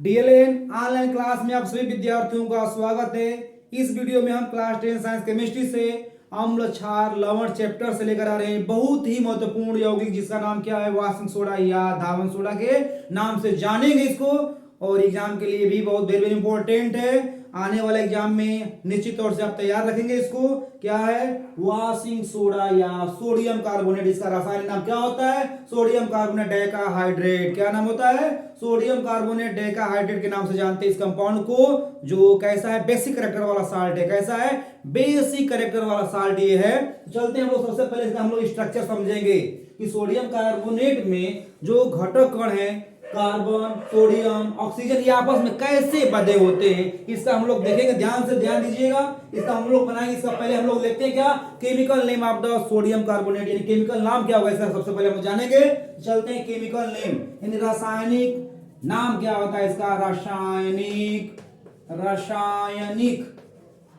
DLN online class में आप सभी विद्यार्थियों का स्वागत है। इस वीडियो में हम क्लास 10 साइंस केमिस्ट्री से अम्ल क्षार लवण चैप्टर से लेकर आ रहे हैं। बहुत ही महत्वपूर्ण यौगिक जिसका नाम क्या है, वाशिंग सोडा या धावन सोडा के नाम से जानेंगे इसको। और एग्जाम के लिए भी बहुत वेरी इंपॉर्टेंट है। आने वाले एग्जाम में निश्चित तौर से आप तैयार रखेंगे इसको। क्या है, वाशिंग सोडा या सोडियम कार्बोनेट। इसका रासायनिक नाम क्या होता है, सोडियम कार्बोनेट डेकाहाइड्रेट। क्या नाम होता है, सोडियम कार्बोनेट डेकाहाइड्रेट के नाम से जानते हैं इस कंपाउंड को, जो कैसा है, बेसिक कैरेक्टर वाला साल्ट है। कैसा है, बेसिक कैरेक्टर वाला साल्ट ये है। चलते हैं हम लोग, सबसे पहले इसका हम लोग स्ट्रक्चर समझेंगे कि सोडियम कार्बोनेट में जो घटक कण है, कार्बन सोडियम ऑक्सीजन, ये आपस में कैसे बंधे होते हैं, इसका हम लोग देखेंगे। ध्यान से ध्यान दीजिएगा। इसका हम लोग बनाएंगे। इसका पहले हम लोग लेते हैं क्या, chemical name of the sodium carbonate, यानी केमिकल नाम क्या होगा इसका सबसे पहले हम जानेंगे। चलते हैं केमिकल नेम, यानी रासायनिक नाम क्या होता है इसका, रासायनिक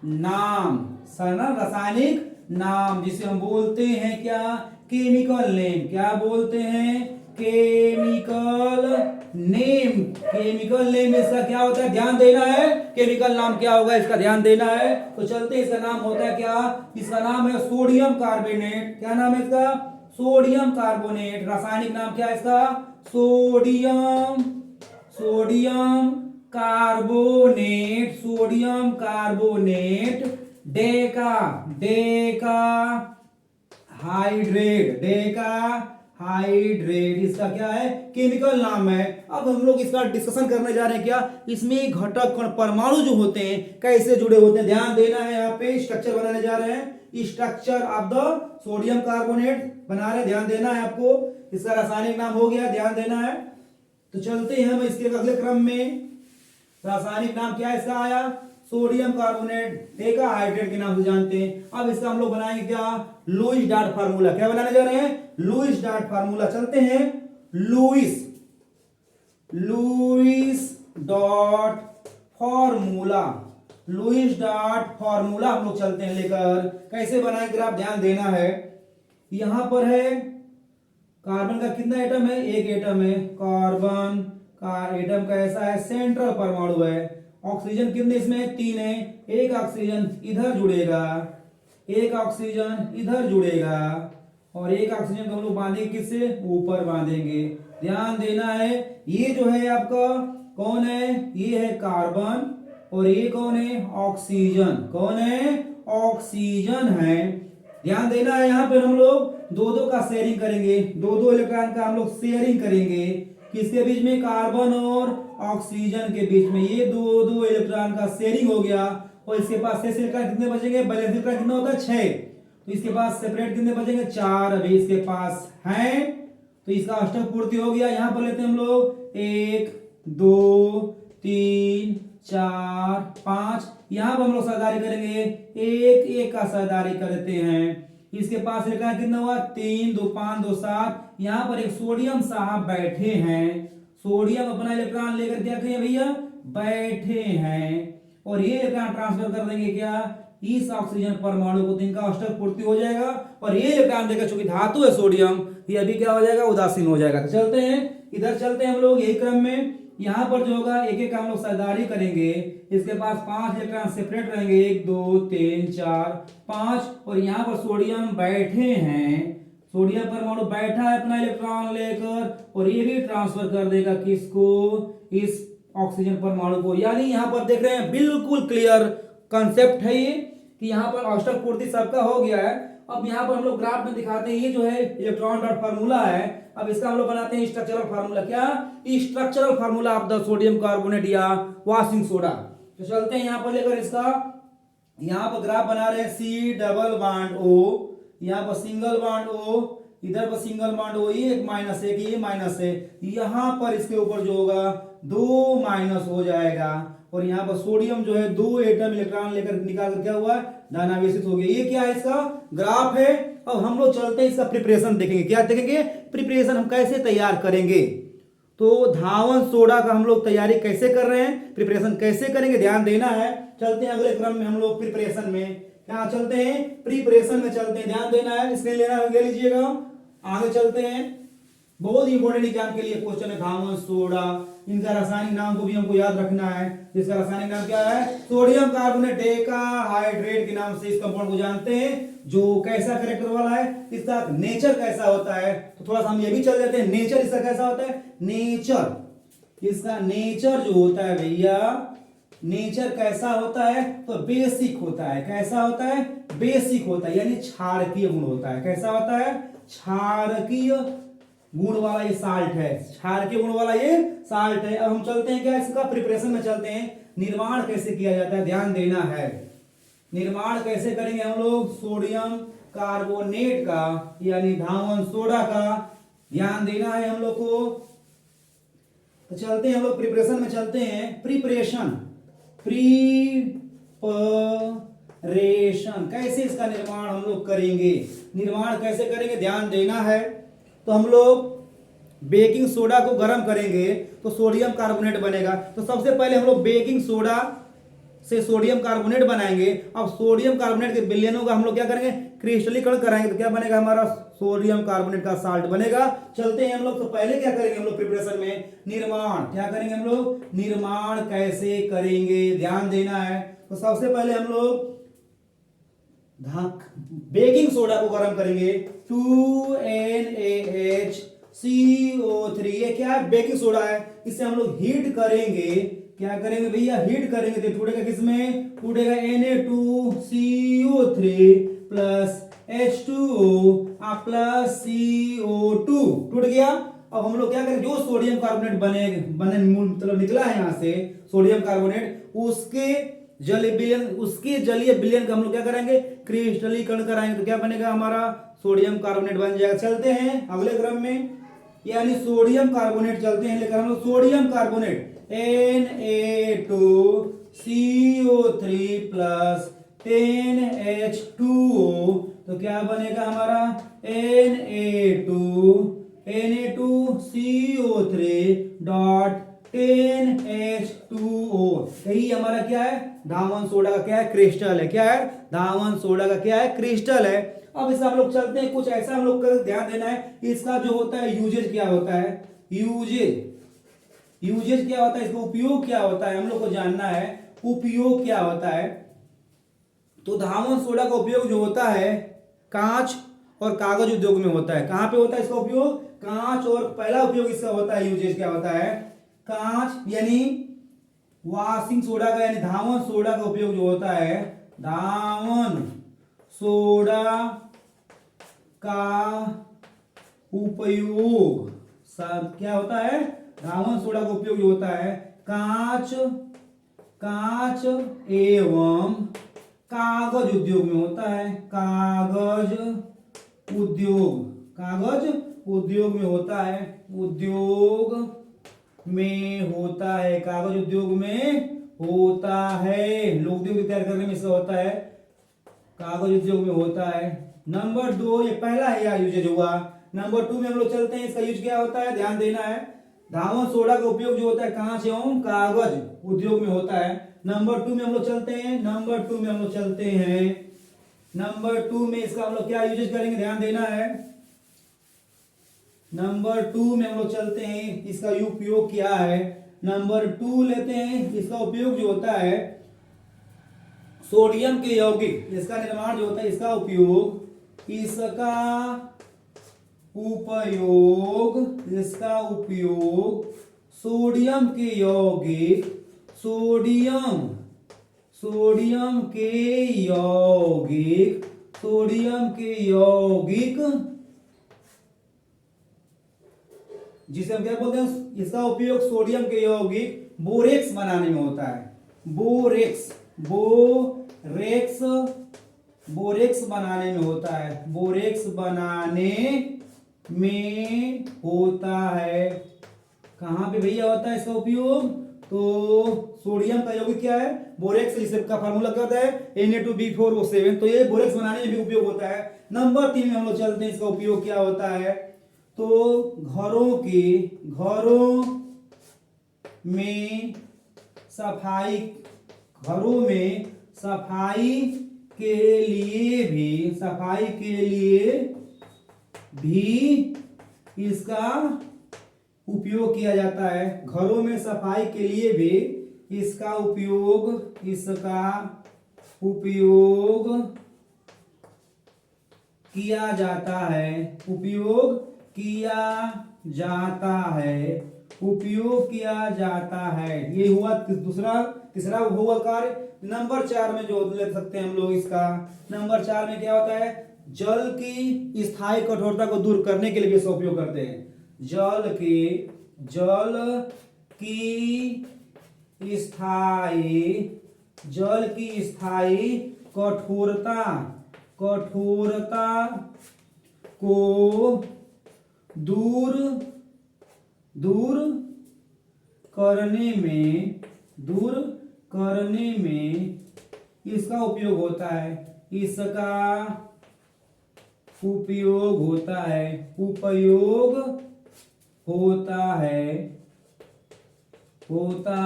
नाम, रासायनिक नाम जिसे हम बोलते हैं क्या, केमिकल नेम। क्या बोलते हैं, केमिकल नेम। केमिकल नेम इसका क्या होता है, ध्यान देना है। केमिकल नाम क्या होगा इसका ध्यान देना है। तो चलते हैं, इसका नाम होता है क्या, इसका नाम है सोडियम कार्बोनेट। क्या नाम है इसका, सोडियम कार्बोनेट। रासायनिक नाम क्या है इसका, sodium carbonate, sodium carbonate hydrate इसका क्या है, केमिकल नाम है। अब हम लोग इसका डिस्कशन करने जा रहे हैं। क्या, इसमें घटक कण परमाणु जो होते हैं कैसे जुड़े होते हैं, ध्यान देना है। यहाँ पे स्ट्रक्चर बनाने जा रहे हैं, structure of the sodium carbonate बना रहे हैं, ध्यान देना है आपको। इसका रासायनिक नाम हो गया, ध्यान देना है। तो चलते हैं हम इसके अगले क्रम में। रासायनिक नाम क्या इसका आया, सोडियम कार्बोनेट डेकाहाइड्रेट के नाम से जानते हैं। अब इसका हम लोग बनाएंगे क्या, लुईस डॉट फार्मूला। क्या बनाने जा रहे हैं, लुईस डॉट फार्मूला। चलते हैं, लुईस डॉट फार्मूला हम लोग चलते हैं लेकर। कैसे बनाएंगे आप ध्यान देना है। यहां पर है कार्बन का कितना एटम है, एक एटम है। कार्बन का एटम कैसा है, सेंट्रल परमाणु है। ऑक्सीजन कितने इसमें, तीन है। एक ऑक्सीजन इधर जुड़ेगा, एक ऑक्सीजन इधर जुड़ेगा, और एक ऑक्सीजन को हम लोग बांधेंगे किससे, ऊपर बांधेंगे। ध्यान देना है। ये जो है आपका कौन है, ये है कार्बन, और ये कौन है, ऑक्सीजन। कौन है, ऑक्सीजन है। ध्यान देना है। यहाँ पे हम लोग दो दो का शेयरिंग करेंगे, दो इलेक्ट्रॉन का हम लोग शेयरिंग करेंगे। किसके बीच में, कार्बन और ऑक्सीजन के बीच में। ये दो इलेक्ट्रॉन का शेयरिंग हो गया। और इसके पास शेष इलेक्ट्रॉन कितने बचेंगे, बैलेंस इलेक्ट्रॉन कितना होता है, 6। तो इसके पास सेपरेट कितने बचेंगे, 4 अभी इसके पास हैं। तो इसका अष्टक पूर्ति हो गया। यहां पर लेते हैं हम लोग 1 2 3 4 5। यहां पर हम लोग सरदारी करेंगे, एक एक का सरदारी करते हैं। इसके पास इलेक्ट्रॉन कितना हुआ, 3 2 5 2 7। यहां पर एक सोडियम साहब बैठे हैं। सोडियम अपना इलेक्ट्रॉन लेकर क्या करें भैया, बैठे हैं। और ये इलेक्ट्रॉन ट्रांसफर कर देंगे क्या, इस ऑक्सीजन परमाणु को। तो इनका अष्टक पूर्ति हो जाएगा। और ये इलेक्ट्रॉन देकर, चूंकि धातु है सोडियम, ये अभी क्या हो जाएगा, उदासीन हो जाएगा। तो चलते हैं, इधर चलते हैं हम लोग यही क्रम में। यहाँ पर जो होगा एक एक हम लोग सरदारी करेंगे। इसके पास 5 इलेक्ट्रॉन सेपरेट रहेंगे, 1 2 3 4 5। और यहाँ पर सोडियम बैठे हैं, सोडियम परमाणु बैठा है अपना इलेक्ट्रॉन लेकर, और ये भी ट्रांसफर कर देगा किसको, इस ऑक्सीजन परमाणु को। यानी यहाँ पर देख रहे हैं, बिल्कुल क्लियर कंसेप्ट है ये, कि यहाँ पर अष्टक पूर्ति सबका हो गया है। अब यहाँ पर हम लोग ग्राफ में दिखाते हैं, ये जो है इलेक्ट्रॉन डॉट फार्मूला है। अब इसका हम लोग बनाते हैं स्ट्रक्चरल फार्मूला। क्या, structural formula of the sodium carbonate या वाशिंग सोडा। तो चलते हैं यहाँ पर लेकर इसका, यहाँ पर ग्राफ बना रहे हैं, C डबल बॉन्ड O, यहाँ पर सिंगल बॉन्ड O, इधर पर सिंगल बॉन्ड O, ये एक माइनस है, ये माइनस है। यहाँ पर इसके ऊपर जो होगा 2 माइनस हो जाएगा। और यहाँ पर सोडियम जो है 2 एटम इलेक्ट्रॉन लेकर निकाल कर क्या हुआ, धनावेशित हो गया। ये क्या है, इसका ग्राफ है। अब हम लोग चलते हैं, इसका प्रिपरेशन देखेंगे। क्या देखेंगे, प्रिपरेशन हम कैसे तैयार करेंगे। तो धावन सोडा का हम लोग तैयारी कैसे कर रहे हैं, प्रिपरेशन कैसे करेंगे, ध्यान देना है। चलते हैं अगले क्रम में हम लोग प्रिपरेशन में। क्या चलते हैं, प्रिपरेशन में चलते हैं, ध्यान देना है। स्क्रीन लेना ले लीजिएगा, आगे चलते हैं। बहुत ही इंपॉर्टेंट एग्जाम के लिए क्वेश्चन है घावन सोडा। इनका रासायनिक नाम को भी हमको याद रखना है। इसका रासायनिक नाम क्या है? सोडियम कार्बोनेट डेकाहाइड्रेट के नाम से इस कंपाउंड को जानते हैं। जो कैसा कैरेक्टर वाला है, इसका नेचर कैसा होता है, तो थोड़ा सा हम ये भी चल जाते हैं। नेचर इसका कैसा होता है? नेचर इसका नेचर जो होता है भैया, नेचर कैसा होता है? तो बेसिक होता है। कैसा होता है? बेसिक होता है, यानी क्षारकीय गुण होता है। कैसा होता है? क्षारकीय गुण वाला ये साल्ट है। क्षारकीय गुण वाला ये साल्ट है। अब हम चलते हैं क्या, इसका प्रिपरेशन में चलते हैं। निर्माण कैसे किया जाता है, ध्यान देना है। निर्माण कैसे करेंगे हम लोग? सोडियम कार्बोनेट का यानी घावन सोडा का ध्यान देना है हम लोग को। तो चलते हैं हम लोग प्रिपरेशन में चलते हैं। प्रिपरेशन कैसे इसका निर्माण हम लोग करेंगे? निर्माण कैसे करेंगे ध्यान देना है। तो हम लोग बेकिंग सोडा को गर्म करेंगे तो सोडियम कार्बोनेट बनेगा। तो सबसे पहले हम लोग बेकिंग सोडा से सोडियम कार्बोनेट बनाएंगे। अब सोडियम कार्बोनेट के विलयनों का हम लोग क्या करेंगे? क्रिस्टलीकरण कराएंगे। तो क्या बनेगा? हमारा सोडियम कार्बोनेट का साल्ट बनेगा। चलते हैं हम लोग। तो पहले क्या करेंगे हम लोग प्रिपरेशन में? निर्माण। क्या करेंगे हम लोग? निर्माण कैसे करेंगे ध्यान देना है। तो सबसे पहले हम लोग बेकिंग सोडा को गर्म करेंगे। 2NaHCO3 ये क्या है? बेकिंग सोडा है। इसे हम लोग हीट करेंगे। क्या करेंगे भैया? हीट करेंगे। तो टूटेगा किसमें? टूटेगा Na2CO3 plus H2O plus CO2 टूट गया। अब हम लोग क्या करेंगे? जो सोडियम कार्बोनेट बने मतलब निकला है यहाँ से सोडियम कार्बोनेट, उसके जलीय विलयन का हम लोग क्या करेंगे? क्रिस्टलीकरण कराएंगे। तो क्या बनेगा? हमारा सोडियम कार्बोनेट बन जाएगा। चलते हैं अगले क्रम में, यानी सोडियम कार्बोनेट चलते हैं लेकर हम लोग। Sodium carbonate Na2CO3 plus 10H2O। तो क्या बनेगा हमारा? Na2CO3 dot 10H2O। यही हमारा क्या है? धावन सोडा का क्या है? क्रिस्टल है। क्या है? धावन सोडा का क्या है? क्रिस्टल है। अब इसका हम लोग चलते हैं। कुछ ऐसा हम लोग का ध्यान देना है। इसका जो होता है यूजेज क्या होता है? यूजेज क्या होता है? इसका उपयोग क्या होता है हम लोग को जानना है। उपयोग क्या होता है? तो धावन सोडा का उपयोग जो होता है कांच और कागज उद्योग में होता है। कहां पे होता है इसका उपयोग? कांच। और पहला उपयोग इसका होता है, यूजेज क्या होता है? कांच यानी वॉशिंग सोडा का यानी धावन सोडा का उपयोग जो होता है, धावन सोडा का उपयोग क्या होता है? धावन सोडा का उपयोग जो होता है कांच एवं कागज उद्योग में होता है। कागज उद्योग में होता है। उद्योग में होता है। कागज उद्योग में होता है। लोग उद्योग तैयार करने में इसका होता है। कागज उद्योग में होता है। नंबर 2 ये पहला है या यूजेज हुआ। नंबर 2 में हम लोग चलते हैं। इसका यूज क्या होता है ध्यान देना है। धावन सोडा का उपयोग जो होता है कांच एवं कागज उद्योग में होता है। नंबर 2 में हम लोग चलते हैं। नंबर 2 में इसका हम लोग क्या यूजेज करेंगे ध्यान देना है। नंबर 2 में हम लोग चलते हैं। इसका उपयोग क्या है? नंबर 2 लेते हैं। इसका उपयोग जो होता है सोडियम के यौगिक, इसका निर्माण जो होता है, इसका उपयोग सोडियम के यौगिक जिसे हम क्या बोलते हैं? इसका उपयोग सोडियम के यौगिक बोरेक्स बनाने में होता है। बोरेक्स बनाने में होता है। बोरेक्स बनाने में होता है। कहां पे भैया होता है इसका उपयोग? तो सोडियम का यौगिक क्या है? बोरेक्स। इसका फार्मूला क्या होता है? Na2B4O7। तो ये बोरेक्स बनाने में भी उपयोग होता है। नंबर 3 में हम लोग चलते हैं। इसका उपयोग क्या होता है? तो घरों में सफाई के लिए भी इसका उपयोग किया जाता है। घरों में सफाई के लिए भी इसका उपयोग किया जाता है। उपयोग किया जाता है। ये हुआ तीसरा हुआ कार्य। नंबर 4 में जो ले सकते हैं हम लोग इसका, नंबर 4 में क्या होता है, जल की स्थायी कठोरता को दूर करने के लिए भी इसका उपयोग करते हैं। जल की स्थायी कठोरता को दूर करने में इसका उपयोग होता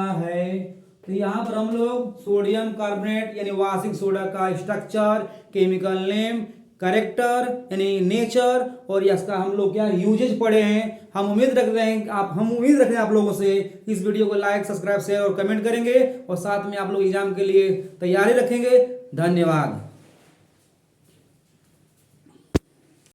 है। तो यहाँ पर हम लोग सोडियम कार्बोनेट यानी वाशिंग सोडा का स्ट्रक्चर, केमिकल नेम, कैरेक्टर यानी नेचर और इसका हम लोग क्या यूजेज पढ़े हैं। हम उम्मीद रख रहे हैं आप लोगों से इस वीडियो को लाइक, सब्सक्राइब, शेयर और कमेंट करेंगे और साथ में आप लोग एग्जाम के लिए तैयारी रखेंगे। धन्यवाद।